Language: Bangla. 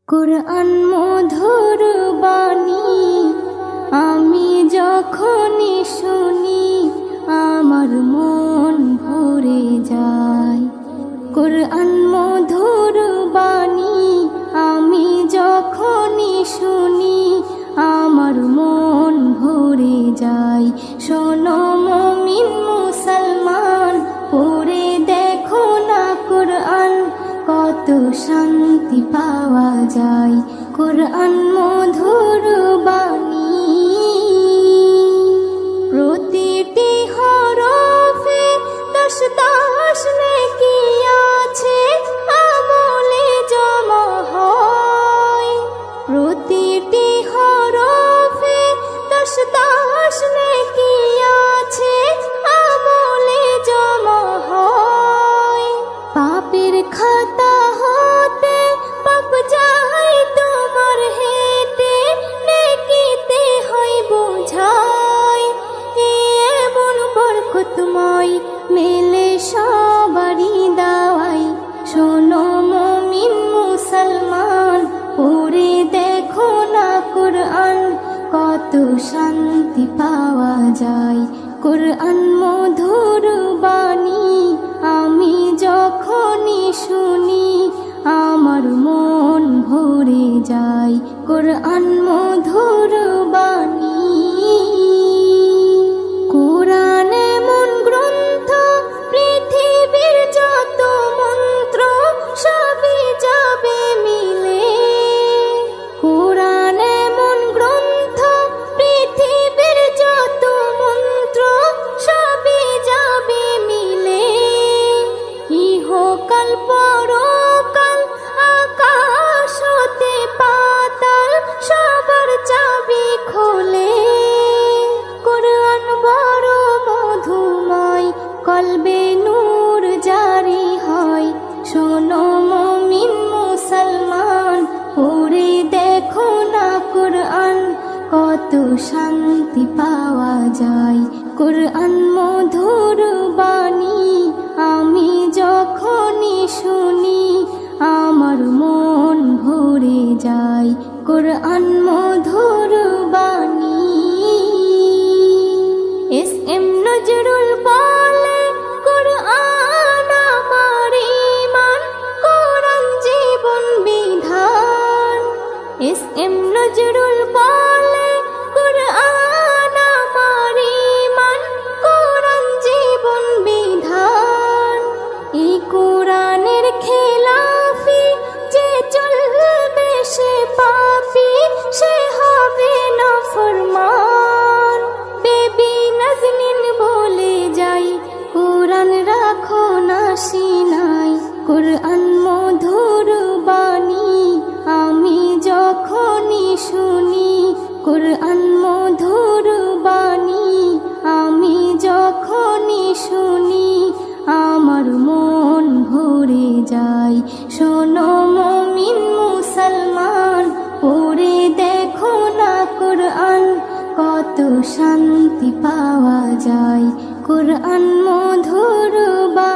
কুরআন মধুর বাণী আমি যখনই শুনি আমার মন ভরে যায়। কুরআন মধুর বাণী আমি যখনই শুনি আমার মন ভরে যায়। শোনো মুমিন মুসলমান, পড়ে দেখো না কুরআন, কত শান্তি পাওয়া যায়। কুরআন মধুর বাণী প্রতিটি হরফে 10 নেকি আছে, আমলে জমা হয়। প্রতিটি হরফে 10 নেকি আছে, আমলে জমা হয়। পাপের খাতা হতে পাপ যায় তোমার হেঁটে, নেকিতে হয় বোঝাই। এমন বরকতময় মেলে সবারই দাওয়াই। শোনো মুমিন মুসলমান, পড়ে দেখো না কুরআন, কত শান্তি পাওয়া যায়। কুরআন মধুর বাণী আমি যখনই শুনি আমার মন ভরে যায়। কুরআন মধুর বাণী কুরআন এমন গ্রন্থ, পৃথিবীর যত মন্ত্র সবই যাবে মিলে। কুরআন এমন গ্রন্থ, পৃথিবীর যত মন্ত্র সবই যাবে মিলে। ইহকাল পরকাল আকাশ হতে পাতাল সবার চাবি খোলে। কুরআন বড় মধুময়, কলবে নূর জারি হয়। শোনো মুমিন মুসলমান, পড়ে দেখো না কুরআন, কত শান্তি পাওয়া যায়। কুরআন মধুর বাণী আমি যখনই শুনি আমার মন ভরে যায়। কুরআন মধুর বাণী এস.এম. নজরুল বলে, কুরআন আমার ঈমান, কুরআন জীবন বিধান। এস.এম. নজরুল বলে, কুরআন আমার ঈমান, কুরআন জীবন বিধান। এই কুরআনের খেলাফি যে চলবে সে পাপী, সে হবে নাফরমান। বেবি নাজনীন বলে যাই, কুরআন রাখো না সিনাই। কুরআন মধুর বাণী আমি যখনই শুনি, কুরআন মধুর বাণী আমি যখনই শুনি আমার মন ভরে যায়। শোনো মুমিন মুসলমান, পড়ে দেখো না কুরআন, কত শান্তি পাওয়া যায়। কুরআন মধুর বাণী।